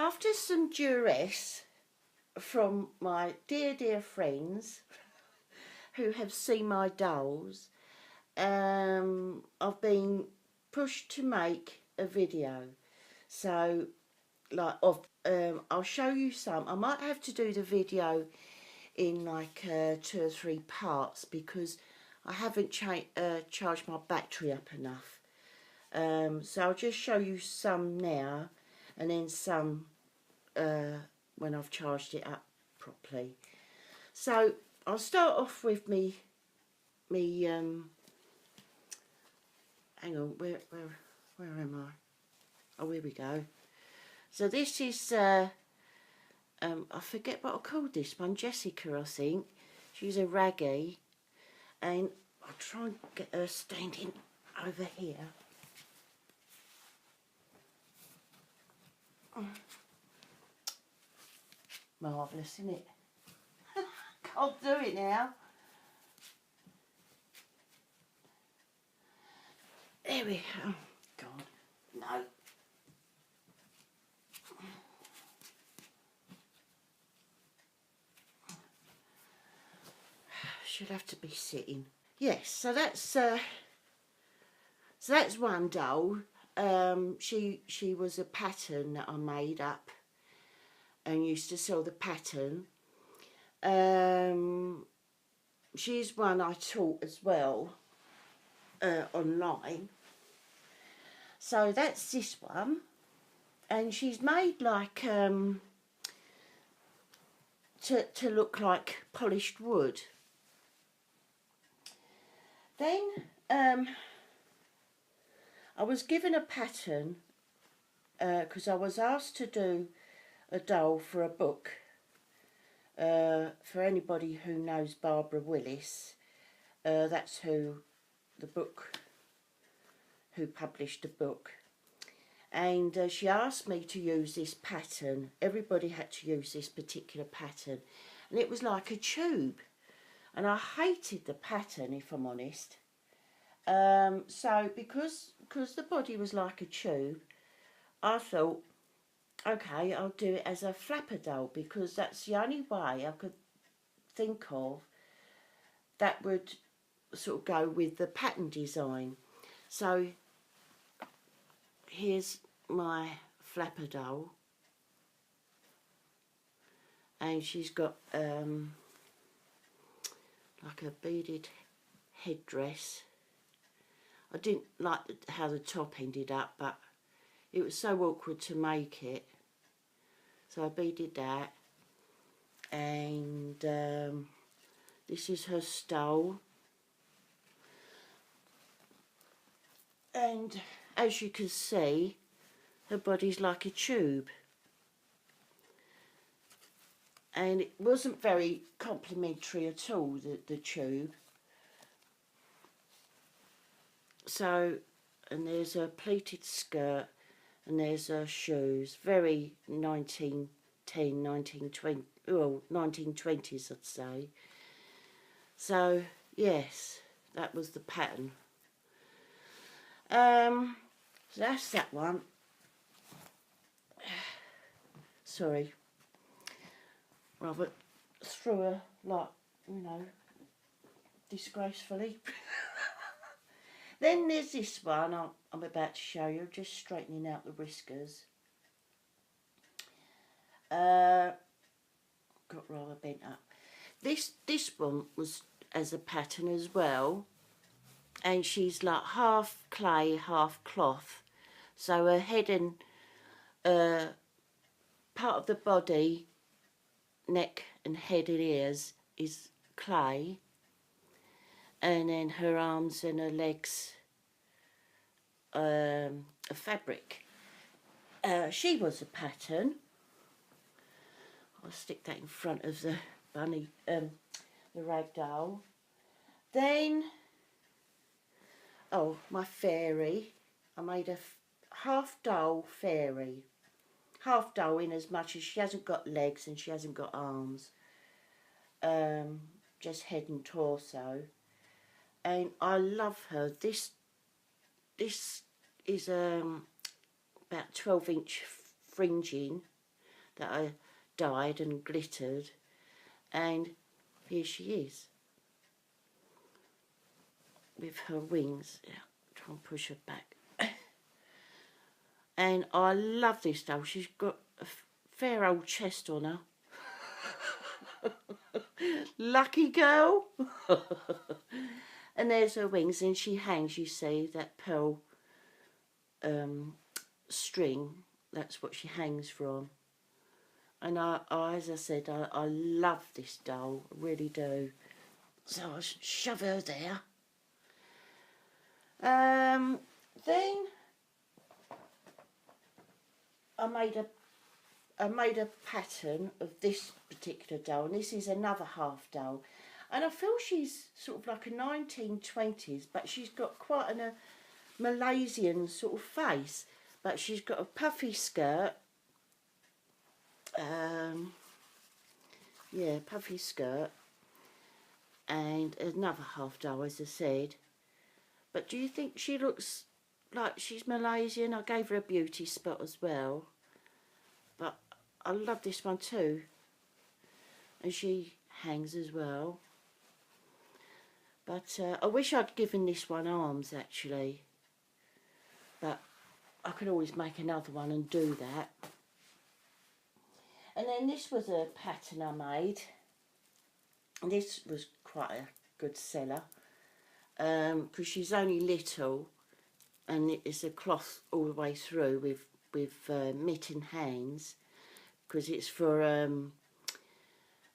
after some duress from my dear friends who have seen my dolls, I've been pushed to make a video. So, like, I'll show you some. I might have to do the video in like 2 or 3 parts because I haven't charged my battery up enough. So I'll just show you some now, and then some when I've charged it up properly. So I'll start off with me hang on, where am I? Oh, here we go. So this is I forget what I called this one, Jessica, I think. She's a raggy, and I'll try and get her standing over here. Marvellous, isn't it? Can't do it now. There we go. Oh, God, no. Should have to be sitting. Yes, so that's one doll. She was a pattern that I made up and used to sell the pattern. She's one I taught as well online. So that's this one, and she's made like to look like polished wood. Then I was given a pattern because I was asked to do a doll for a book. For anybody who knows Barbara Willis, that's who published the book. And she asked me to use this pattern. Everybody had to use this particular pattern. And it was like a tube. And I hated the pattern, if I'm honest. So because the body was like a tube, I thought, okay, I'll do it as a flapper doll, because that's the only way I could think of that would sort of go with the pattern design. So here's my flapper doll, and she's got like a beaded headdress. I didn't like how the top ended up, but it was so awkward to make it, so I beaded that. And this is her stole, and as you can see, her body's like a tube, and it wasn't very complimentary at all, the tube. So, and there's a pleated skirt, and there's her shoes, very 1910, 1920, well, 1920s I'd say. So yes, that was the pattern. So that's that one. Sorry, Robert threw her, like, you know, disgracefully. Then there's this one I'm about to show you, just straightening out the whiskers. Got rather bent up. This one was as a pattern as well, and she's like half clay, half cloth. So her head and part of the body, neck and head and ears, is clay, and then her arms and her legs a fabric. She was a pattern. I'll stick that in front of the bunny, the rag doll. Then, oh, my fairy. I made a half doll fairy. Half doll in as much as she hasn't got legs and she hasn't got arms. Just head and torso. And I love her. This is about 12-inch fringing, that I dyed and glittered, and here she is with her wings. Yeah, try and push her back. And I love this doll. She's got a fair old chest on her. Lucky girl. And there's her wings, and she hangs, you see, that pearl string. That's what she hangs from. And as I said, I love this doll, I really do. So I'll shove her there. Then I made a pattern of this particular doll, and this is another half doll. And I feel she's sort of like a 1920s, but she's got quite a Malaysian sort of face. But she's got a puffy skirt. Yeah, puffy skirt. And another half doll, as I said. But do you think she looks like she's Malaysian? I gave her a beauty spot as well. But I love this one too. And she hangs as well. But I wish I'd given this one arms, actually. But I could always make another one and do that. And then this was a pattern I made. And this was quite a good seller. Because she's only little. And it's a cloth all the way through with mitten hands. Because it's for a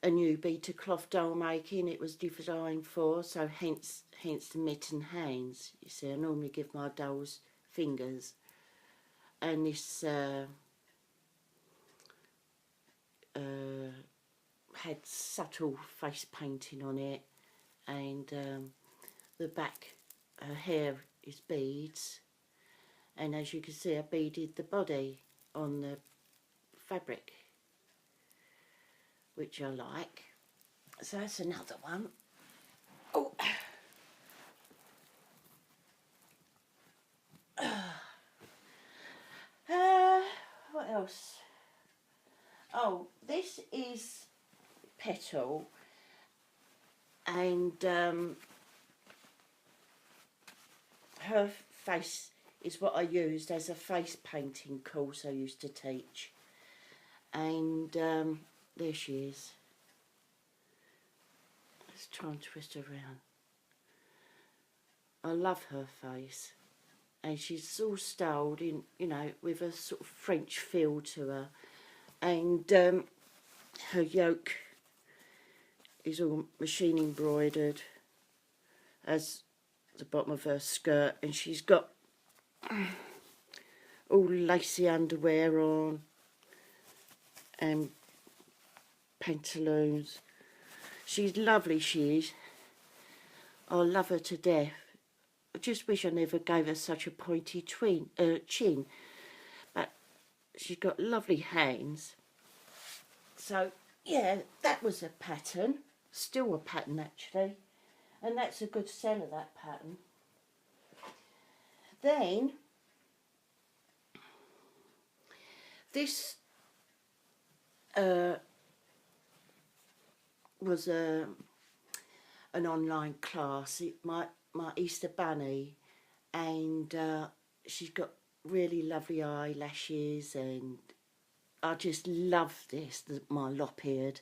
new bead cloth doll making it was designed for, so hence the mitten hands. You see, I normally give my dolls fingers, and this had subtle face painting on it, and the back, her hair is beads, and as you can see I beaded the body on the fabric, which I like. So that's another one. Oh. What else? Oh, this is Petal, and her face is what I used as a face painting course I used to teach. And there she is. Let's try and twist her around. I love her face. And she's all styled in, you know, with a sort of French feel to her. And her yoke is all machine embroidered as the bottom of her skirt. And she's got all lacy underwear on and pantaloons. She's lovely, she is. I love her to death. I just wish I never gave her such a pointy chin. But she's got lovely hands. So, yeah, that was a pattern. Still a pattern, actually. And that's a good seller, that pattern. Then, this was an online class. My Easter Bunny, and she's got really lovely eyelashes, and I just love this, my lop-eared.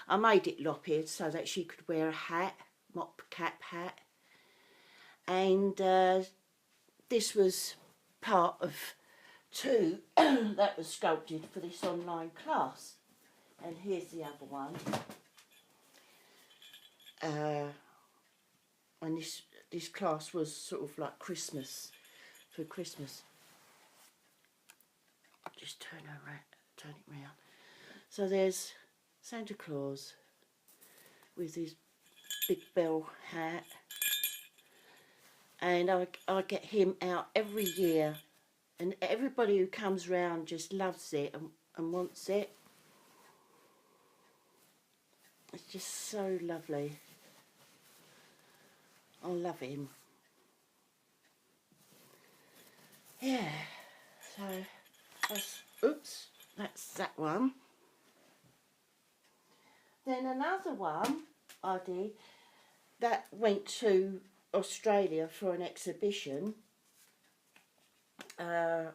I made it lop-eared so that she could wear a hat, mop cap hat, and this was part of two that was sculpted for this online class. And here's the other one. And this class was sort of like Christmas, for Christmas. Just turn it round. So there's Santa Claus with his big bell hat, and I get him out every year, and everybody who comes round just loves it and wants it. It's just so lovely. I love him. Yeah, so that's that one. Then another one I did that went to Australia for an exhibition. I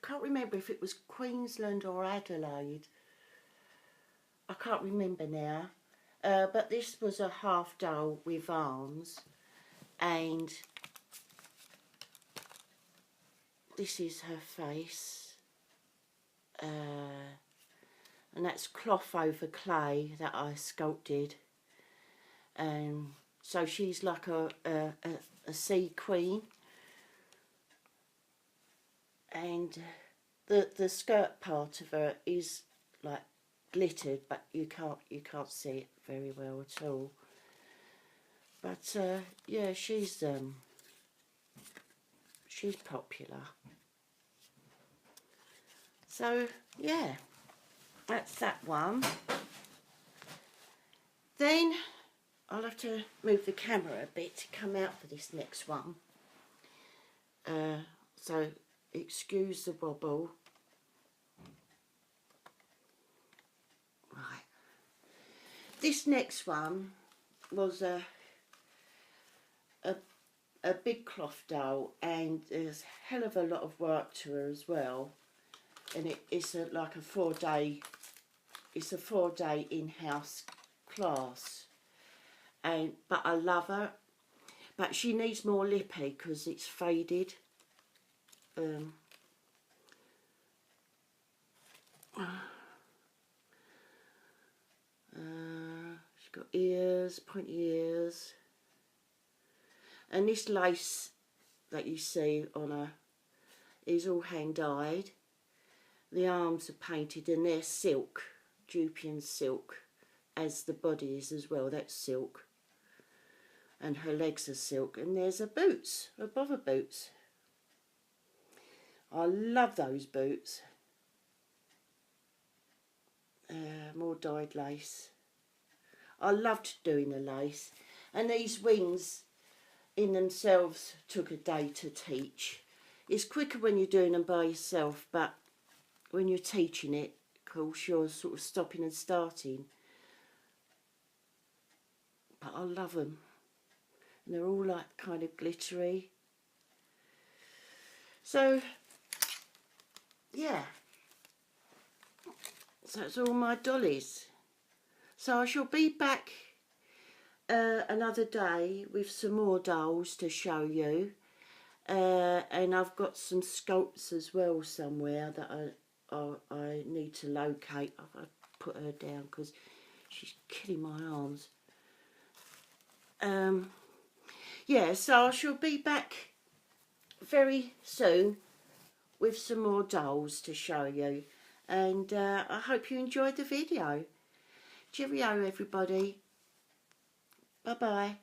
can't remember if it was Queensland or Adelaide. I can't remember now. But this was a half doll with arms, and this is her face. And that's cloth over clay that I sculpted. So she's like a sea queen. And the skirt part of her is like glittered, but you can't see it very well at all. But yeah, she's popular. So yeah, that's that one. Then I'll have to move the camera a bit to come out for this next one. So excuse the wobble. Right. This next one was a big cloth doll, and there's a hell of a lot of work to her as well. And it's like a 4-day. It's a 4-day in-house class. But I love her. But she needs more lippy because it's faded. She's got ears, pointy ears. And this lace that you see on her is all hand-dyed. The arms are painted and they're silk, Dupian silk, as the body is as well, that's silk. And her legs are silk, and there's her boots, her bother boots. I love those boots. More dyed lace. I loved doing the lace. And these wings in themselves took a day to teach. It's quicker when you're doing them by yourself, but when you're teaching it, of course, you're sort of stopping and starting. But I love them. And they're all like kind of glittery. So, yeah. So that's all my dollies. So I shall be back another day with some more dolls to show you. And I've got some sculpts as well somewhere that I need to locate. I've put her down because she's killing my arms. Yeah, so I shall be back very soon with some more dolls to show you. And I hope you enjoyed the video. Cheerio, everybody. Bye-bye.